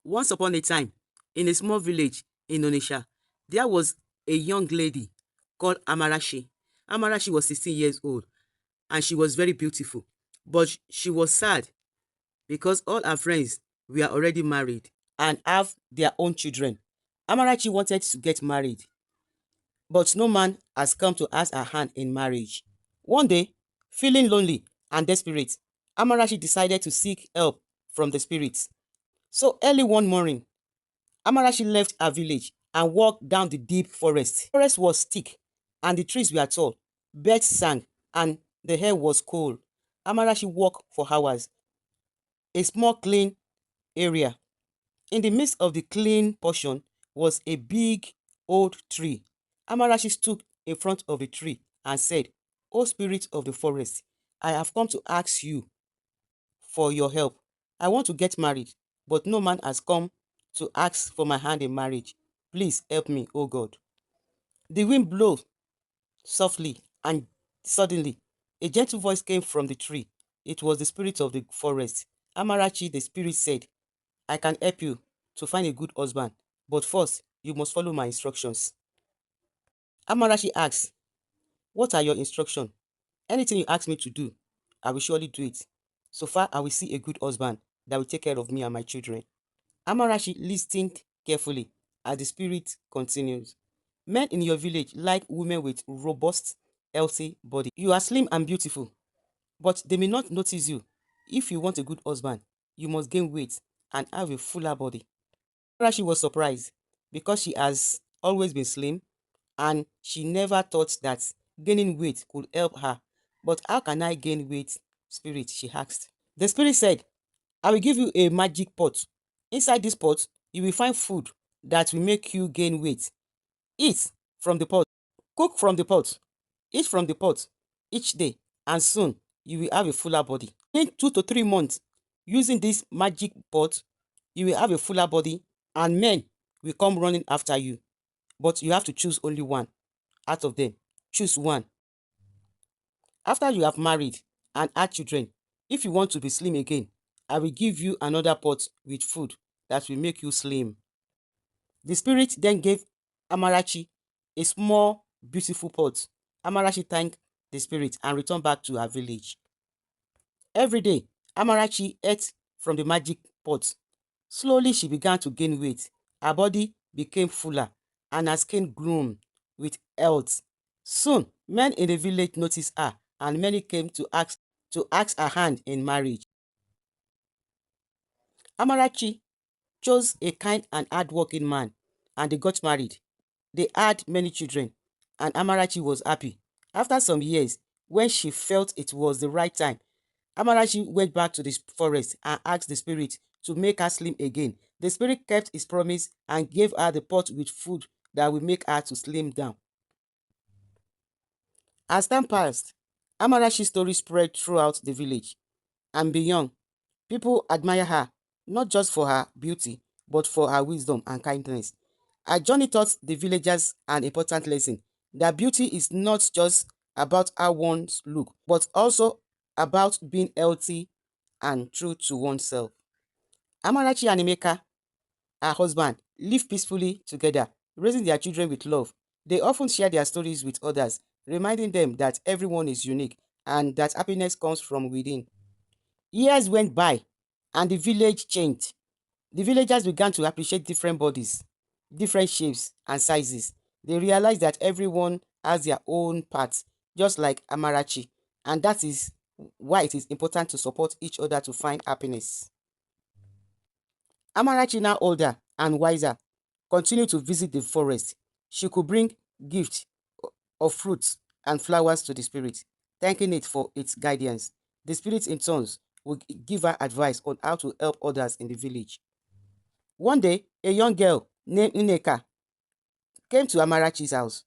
Once upon a time, in a small village in Onisha, there was a young lady called Amarashi. Amarashi was 16 years old and she was very beautiful. But she was sad because all her friends were already married and have their own children. Amarachi wanted to get married, but no man has come to ask her hand in marriage. One day, feeling lonely and desperate, Amarachi decided to seek help from the spirits. So early one morning, Amarachi left her village and walked down the deep forest. The forest was thick and the trees were tall. Birds sang and the air was cold. Amarachi walked for hours. A small clean area. In the midst of the clean portion was a big old tree. Amarachi stood in front of the tree and said, "O spirit of the forest, I have come to ask you for your help. I want to get married, but no man has come to ask for my hand in marriage. Please help me, O God." The wind blew softly, and suddenly a gentle voice came from the tree. It was the spirit of the forest. Amarachi, the spirit, said, "I can help you to find a good husband, but first you must follow my instructions." Amarachi asked, "What are your instructions?" "Anything you ask me to do, I will surely do it. So far, I will see a good husband that will take care of me and my children." Amarachi listened carefully as the spirit continues. "Men in your village like women with robust, healthy body. You are slim and beautiful, but they may not notice you. If you want a good husband, you must gain weight and have a fuller body." Amarachi was surprised because she has always been slim and she never thought that gaining weight could help her. "But how can I gain weight, spirit?" she asked. The spirit said, "I will give you a magic pot. Inside this pot, you will find food that will make you gain weight. Eat from the pot, cook from the pot, eat from the pot each day, and soon you will have a fuller body. In 2 to 3 months, using this magic pot, you will have a fuller body and men will come running after you. But you have to choose only one out of them. Choose one. After you have married and had children, if you want to be slim again, I will give you another pot with food that will make you slim." The spirit then gave Amarachi a small, beautiful pot. Amarachi thanked the spirit and returned back to her village. Every day, Amarachi ate from the magic pot. Slowly, she began to gain weight. Her body became fuller and her skin glowed with health. Soon, men in the village noticed her and many came to ask her hand in marriage. Amarachi chose a kind and hardworking man and they got married. They had many children and Amarachi was happy. After some years, when she felt it was the right time, Amarachi went back to the forest and asked the spirit to make her slim again. The spirit kept his promise and gave her the pot with food that will make her to slim down. As time passed, Amarachi's story spread throughout the village and beyond. People admire her, not just for her beauty, but for her wisdom and kindness. Her journey taught the villagers an important lesson that beauty is not just about how one looks, but also about being healthy and true to oneself. Amarachi and Emeka, her husband, live peacefully together, raising their children with love. They often share their stories with others, reminding them that everyone is unique and that happiness comes from within. Years went by and the village changed. The villagers began to appreciate different bodies, different shapes and sizes. They realized that everyone has their own path, just like Amarachi, and that is why it is important to support each other to find happiness. Amarachi, now older and wiser, continued to visit the forest. She could bring gifts of fruits and flowers to the spirit, thanking it for its guidance. The spirit in turns would give her advice on how to help others in the village. One day, a young girl named Ineka came to Amarachi's house.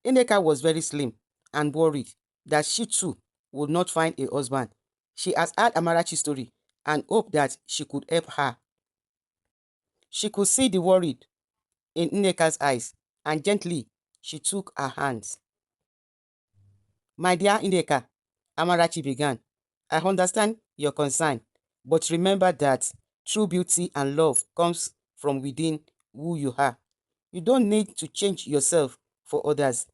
Ineka was very slim and worried that she too would not find a husband. She has heard Amarachi's story and hoped that she could help her. She could see the worry in Ineka's eyes and gently she took her hands. "My dear Ineka," Amarachi began, "I understand your concern, but remember that true beauty and love comes from within who you are. You don't need to change yourself for others.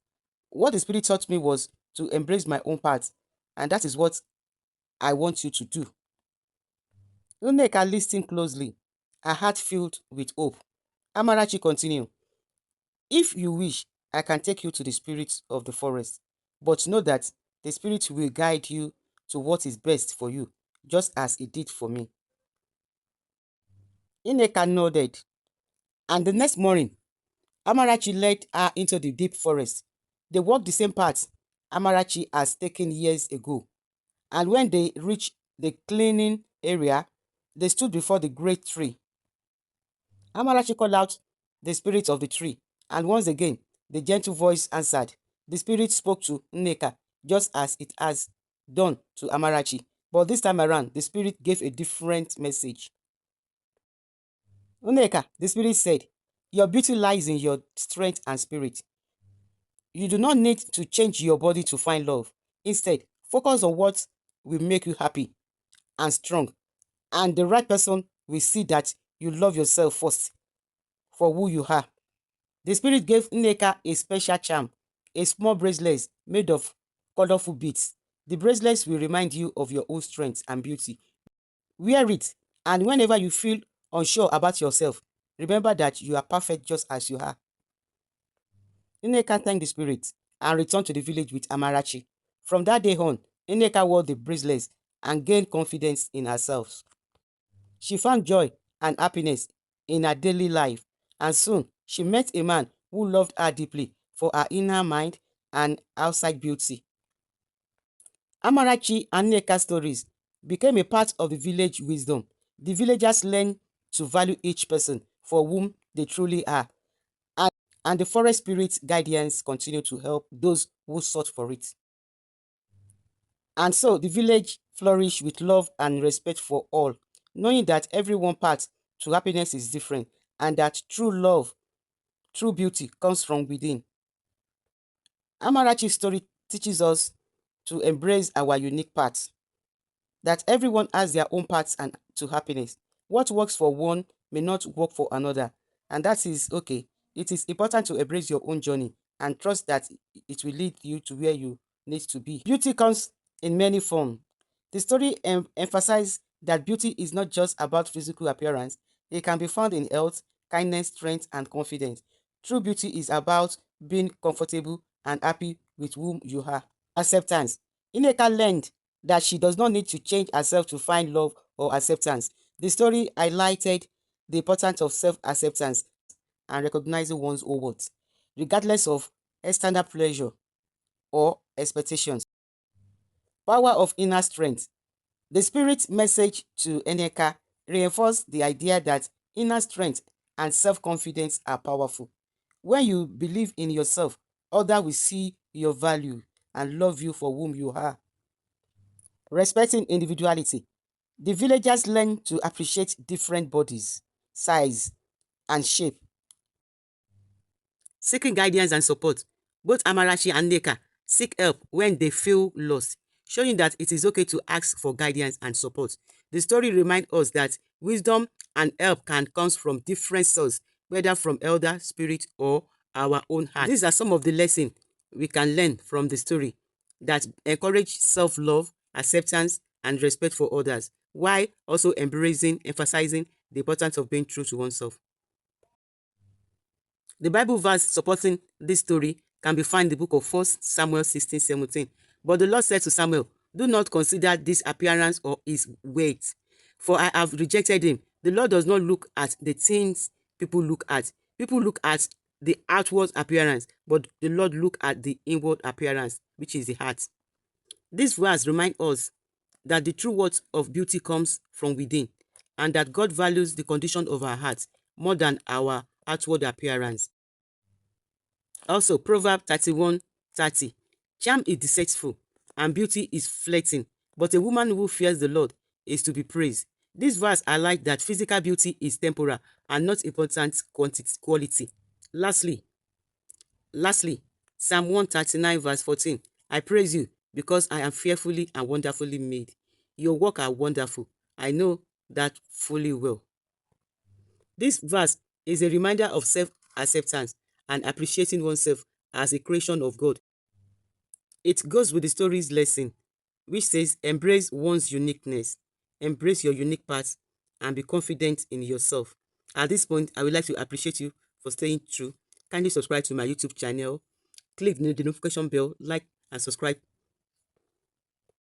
What the Spirit taught me was to embrace my own path, and that is what I want you to do. Nneka listened closely, her heart filled with hope. Amarachi continued, if you wish, I can take you to the spirit of the forest, but know that the spirit will guide you to what is best for you, just as it did for me. Nneka nodded, and the next morning, Amarachi led her into the deep forest. They walked the same path Amarachi has taken years ago, and when they reached the cleaning area, they stood before the great tree. Amarachi called out the spirit of the tree, and once again, the gentle voice answered. The spirit spoke to Nneka, just as it has done to Amarachi. But this time around, the spirit gave a different message. Nneka, the spirit said, your beauty lies in your strength and spirit. You do not need to change your body to find love. Instead, focus on what will make you happy and strong. And the right person will see that you love yourself first for who you are. The spirit gave Nneka a special charm, a small bracelet made of colorful beads. The bracelets will remind you of your own strength and beauty. Wear it, and whenever you feel unsure about yourself, remember that you are perfect just as you are. Nneka thanked the spirit and returned to the village with Amarachi. From that day on, Nneka wore the bracelets and gained confidence in herself. She found joy and happiness in her daily life, and soon she met a man who loved her deeply for her inner mind and outside beauty. Amarachi and Nneka's stories became a part of the village wisdom. The villagers learned to value each person for whom they truly are, and the forest spirit's guidance continued to help those who sought for it. And so the village flourished with love and respect for all, knowing that everyone's path to happiness is different and that true love, true beauty comes from within. Amarachi's story teaches us to embrace our unique paths, that everyone has their own paths and to happiness. What works for one may not work for another, and that is okay. It is important to embrace your own journey and trust that it will lead you to where you need to be. Beauty comes in many forms. The story emphasizes that beauty is not just about physical appearance. It can be found in health, kindness, strength, and confidence. True beauty is about being comfortable and happy with whom you are. Acceptance. Nneka learned that she does not need to change herself to find love or acceptance. The story highlighted the importance of self-acceptance and recognizing one's own worth, regardless of external pleasure or expectations. Power of inner strength. The spirit message to Nneka reinforced the idea that inner strength and self-confidence are powerful. When you believe in yourself, others will see your value and love you for whom you are. Respecting individuality. The villagers learn to appreciate different bodies, size, and shape. Seeking guidance and support. Both Amarachi and Nneka seek help when they feel lost, showing that it is okay to ask for guidance and support. The story reminds us that wisdom and help can come from different sources, whether from elder, spirit, or our own heart. These are some of the lessons we can learn from the story that encourage self-love, acceptance, and respect for others, while also emphasizing the importance of being true to oneself. The Bible verse supporting this story can be found in the book of 1 Samuel 16:17. But the Lord said to Samuel, do not consider this appearance or his weight, for I have rejected him. The Lord does not look at the things people look at. People look at the outward appearance, but the Lord look at the inward appearance, which is the heart. This verse reminds us that the true worth of beauty comes from within, and that God values the condition of our hearts more than our outward appearance. Also, Proverbs 31:30. Charm is deceitful, and beauty is fleeting, but a woman who fears the Lord is to be praised. This verse highlights that physical beauty is temporal and not important quality. Lastly, Psalm 139 verse 14. I praise you because I am fearfully and wonderfully made. Your work are wonderful. I know that fully well. This verse is a reminder of self-acceptance and appreciating oneself as a creation of God. It goes with the story's lesson, which says embrace one's uniqueness, embrace your unique parts, and be confident in yourself. At this point, I would like to appreciate you for staying true. Kindly subscribe to my YouTube channel, click the notification bell, like and subscribe